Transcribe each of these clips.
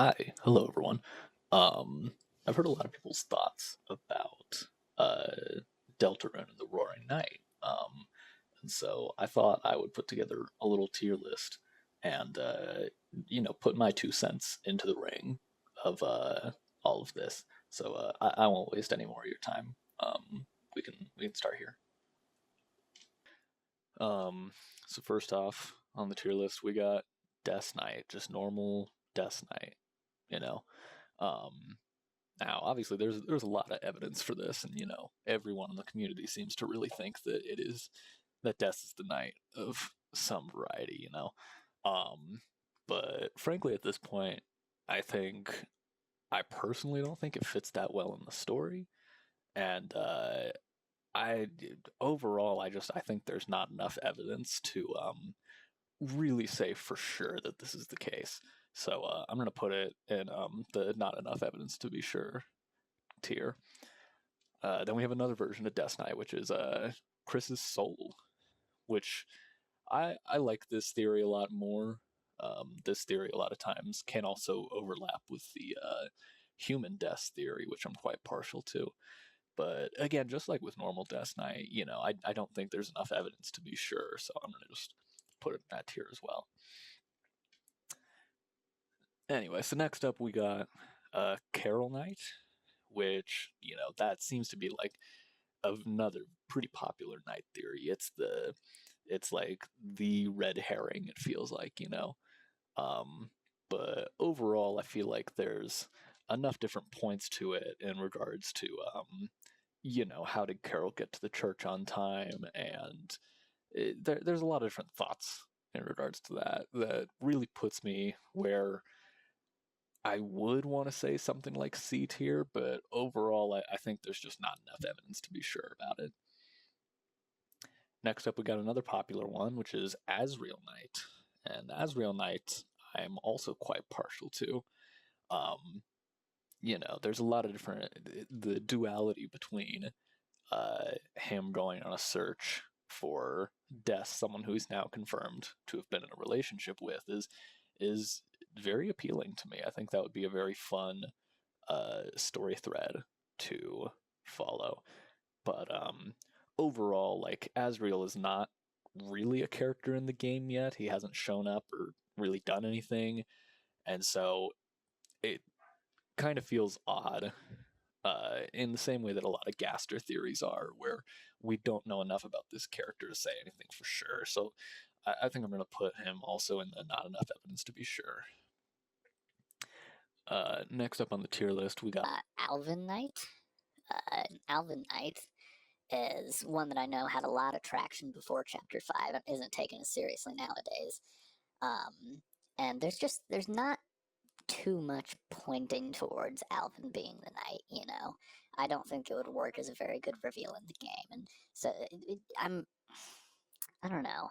Hi, hello everyone. Um, I've heard a lot of people's thoughts about Deltarune and the Roaring Night. And so I thought I would put together a little tier list and put my 2 cents into the ring of all of this. So I won't waste any more of your time. We can start here. Um, so first off on the tier list we got Death Knight, just normal Death Knight, you know. Um, Now, obviously, there's a lot of evidence for this, and everyone in the community seems to really think that Death is the knight of some variety, Um, but frankly, at this point, I think I personally don't think it fits that well in the story, and I overall, I think there's not enough evidence to really say for sure that this is the case. So I'm gonna put it in the not enough evidence to be sure tier. Then we have another version of Death Knight, which is Chris's soul, which I like this theory a lot more. This theory a lot of times can also overlap with the human death theory, which I'm quite partial to. But again, just like with normal Death Knight, I don't think there's enough evidence to be sure, so I'm gonna just put it in that tier as well. Anyway, so next up we got Carol Knight, which that seems to be like another pretty popular night theory. It's like the red herring, it feels like, Um, but overall I feel like there's enough different points to it in regards to how did Carol get to the church on time, and there's a lot of different thoughts in regards to that really puts me where I would want to say something like C tier, but overall, I think there's just not enough evidence to be sure about it. Next up, we got another popular one, which is Azrael Knight. And Azrael Knight, I'm also quite partial to. Um, there's a lot of different, the duality between him going on a search for death, someone who is now confirmed to have been in a relationship with, is very appealing to me. I think that would be a very fun story thread to follow. But overall, like Azrael is not really a character in the game yet. He hasn't shown up or really done anything, and so it kind of feels odd. In the same way that a lot of Gaster theories are, where we don't know enough about this character to say anything for sure. So I think I'm going to put him also in the not enough evidence to be sure. Next up on the tier list, we got Alvin Knight. Alvin Knight is one that I know had a lot of traction before Chapter 5 and isn't taken as seriously nowadays. And there's not too much pointing towards Alvin being the knight. I don't think it would work as a very good reveal in the game. And so I don't know.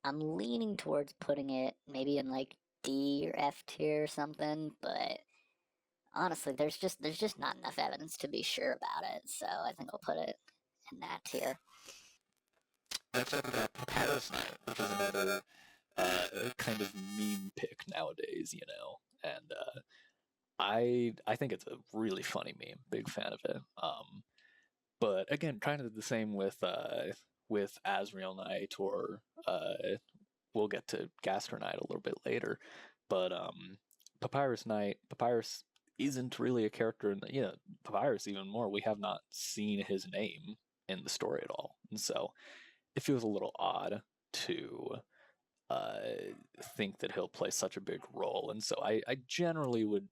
I'm leaning towards putting it maybe in like D or F tier or something, but honestly, there's just not enough evidence to be sure about it. So I think I'll put it in that tier. next up we got Papyrus Knight, which is another kind of meme pick nowadays, and I think it's a really funny meme. Big fan of it. But again, kind of the same with Azrael Knight, or we'll get to Gaster Knight a little bit later. But Papyrus Knight, Papyrus isn't really a character in the, Papyrus even more. We have not seen his name in the story at all, and so it feels a little odd to uh, think that he'll play such a big role. And so I generally would,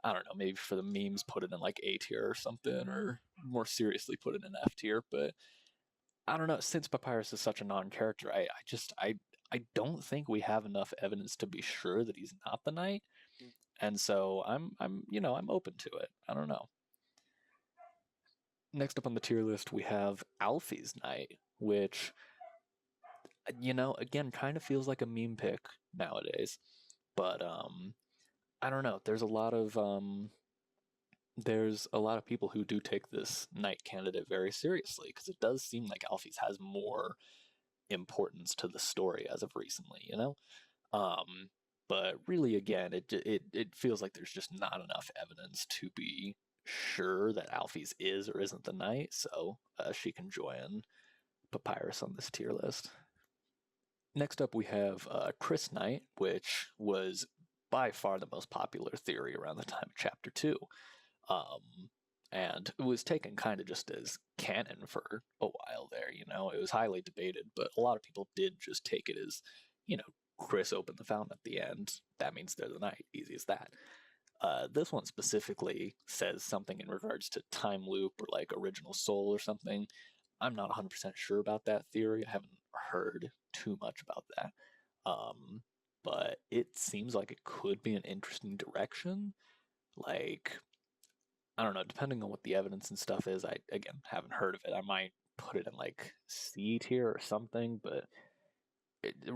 I don't know, maybe for the memes put it in like A tier or something, or more seriously put it in F tier. But I don't know, since Papyrus is such a non-character, I don't think we have enough evidence to be sure that he's not the knight. And so I'm open to it. I don't know. Next up on the tier list, we have Alfie's Knight, which, again, kind of feels like a meme pick nowadays. But I don't know. There's a lot of people who do take this knight candidate very seriously, because it does seem like Alfie's has more importance to the story as of recently. Um, But really, again, it feels like there's just not enough evidence to be sure that Alphys is or isn't the knight, so she can join Papyrus on this tier list. Next up, we have Chris Knight, which was by far the most popular theory around the time of Chapter 2. And it was taken kind of just as canon for a while there, you know. It was highly debated, but a lot of people did just take it as, you know, Chris opened the fountain at the end. That means they're the knight. Easy as that. This one specifically says something in regards to time loop or like original soul or something. I'm not 100% sure about that theory. I haven't heard too much about that. But it seems like it could be an interesting direction. Like, I don't know, depending on what the evidence and stuff is, I, again, haven't heard of it. I might put it in like C tier or something, but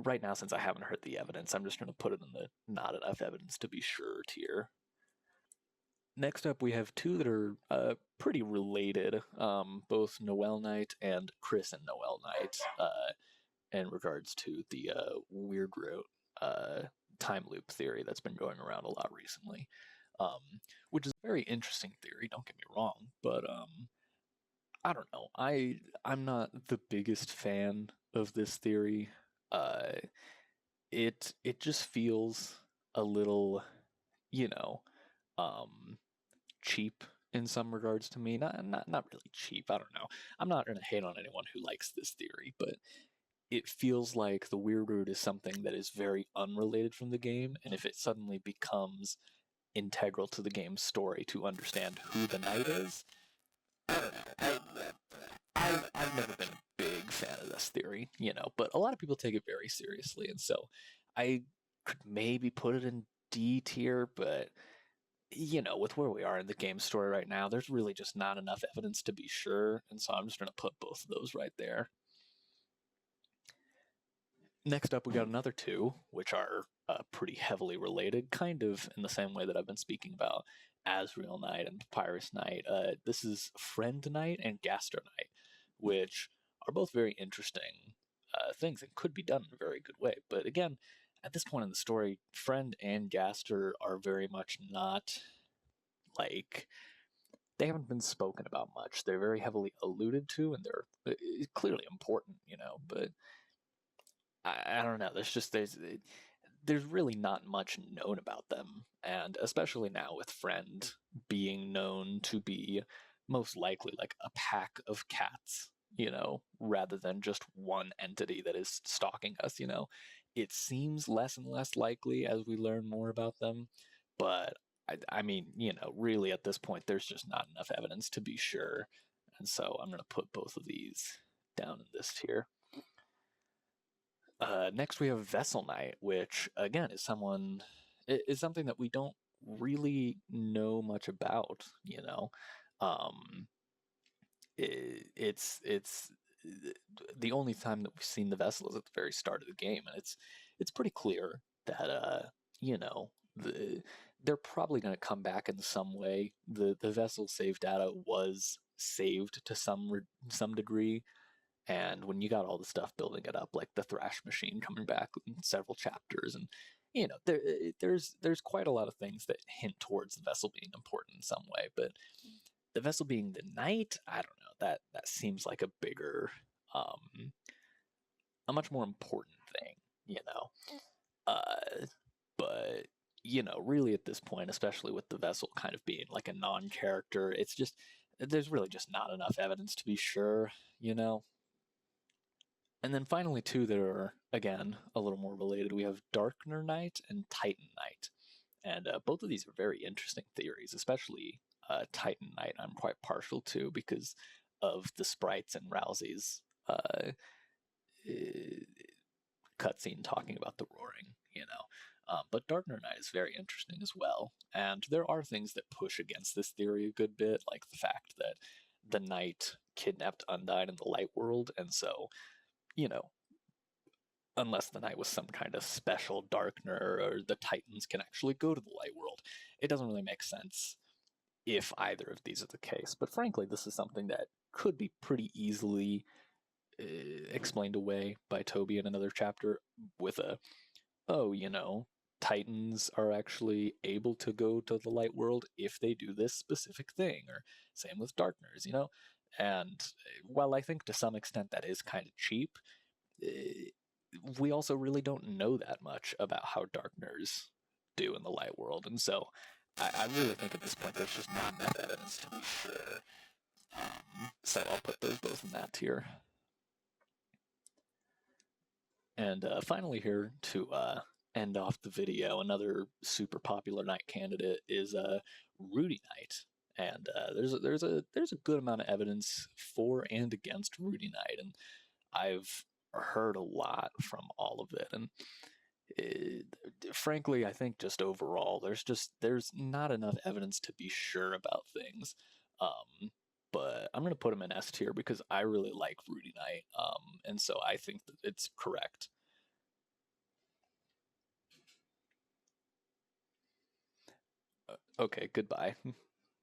right now, since I haven't heard the evidence, I'm just going to put it in the not enough evidence to be sure tier. Next up, we have two that are pretty related, both Noel Knight and Chris and Noel Knight, in regards to the weird route time loop theory that's been going around a lot recently, which is a very interesting theory, don't get me wrong, but I don't know. I'm not the biggest fan of this theory. Uh, it just feels a little, you know, um, cheap in some regards to me. Not really cheap. I don't know. I'm not gonna hate on anyone who likes this theory, but it feels like the weird root is something that is very unrelated from the game, and if it suddenly becomes integral to the game's story to understand who the knight is, I don't know. I've never been a big fan of this theory, you know, but a lot of people take it very seriously, and so I could maybe put it in D tier, but you know, with where we are in the game story right now, there's really just not enough evidence to be sure, and so I'm just going to put both of those right there. Next up, we got another two, which are pretty heavily related, kind of in the same way that I've been speaking about Azrael Knight and Papyrus Knight. This is Friend Knight and Gaster Knight, which are both very interesting things and could be done in a very good way. But again, at this point in the story, Friend and Gaster are very much not like they haven't been spoken about much. They're very heavily alluded to, and they're clearly important, you know. But I don't know. There's really not much known about them, and especially now with Friend being known to be most likely like a pack of cats, you know, rather than just one entity that is stalking us, you know. It seems less and less likely as we learn more about them, but I mean, you know, really at this point, there's just not enough evidence to be sure, and so I'm going to put both of these down in this tier. Next, we have Vessel Knight, which again is something that we don't really know much about. You know, um, it's the only time that we've seen the vessel is at the very start of the game, and it's pretty clear that you know they're probably going to come back in some way. The vessel save data was saved to some degree, and when you got all the stuff building it up, like the thrash machine coming back in several chapters, and you know, there's quite a lot of things that hint towards the vessel being important in some way. But the vessel being the knight, I don't know. That seems like a bigger, a much more important thing, you know. But you know, really at this point, especially with the vessel kind of being like a non-character, it's just there's really just not enough evidence to be sure, you know. And then finally, two that are, again, a little more related. We have Darkner Knight and Titan Knight. And both of these are very interesting theories, especially Titan Knight, I'm quite partial to because of the sprites and Rousey's cutscene talking about the roaring, you know. But Darkner Knight is very interesting as well. And there are things that push against this theory a good bit, like the fact that the knight kidnapped Undyne in the light world, and so you know, unless the knight was some kind of special darkener or the Titans can actually go to the light world, it doesn't really make sense if either of these are the case. But frankly, this is something that could be pretty easily explained away by Toby in another chapter with a, oh, you know, Titans are actually able to go to the light world if they do this specific thing, or same with Darkners, you know? And while I think to some extent that is kind of cheap, eh, we also really don't know that much about how Darkners do in the light world. And so I really think at this point there's just not enough evidence to be sure. So I'll put those both in that tier. And finally, here to end off the video, another super popular night candidate is Rudy Night, and there's a good amount of evidence for and against Rudy Night, and I've heard a lot from all of it, and it, frankly, I think just overall, there's not enough evidence to be sure about things. But I'm gonna put him in S tier because I really like Rudy Knight, and so I think that it's correct. Okay, goodbye.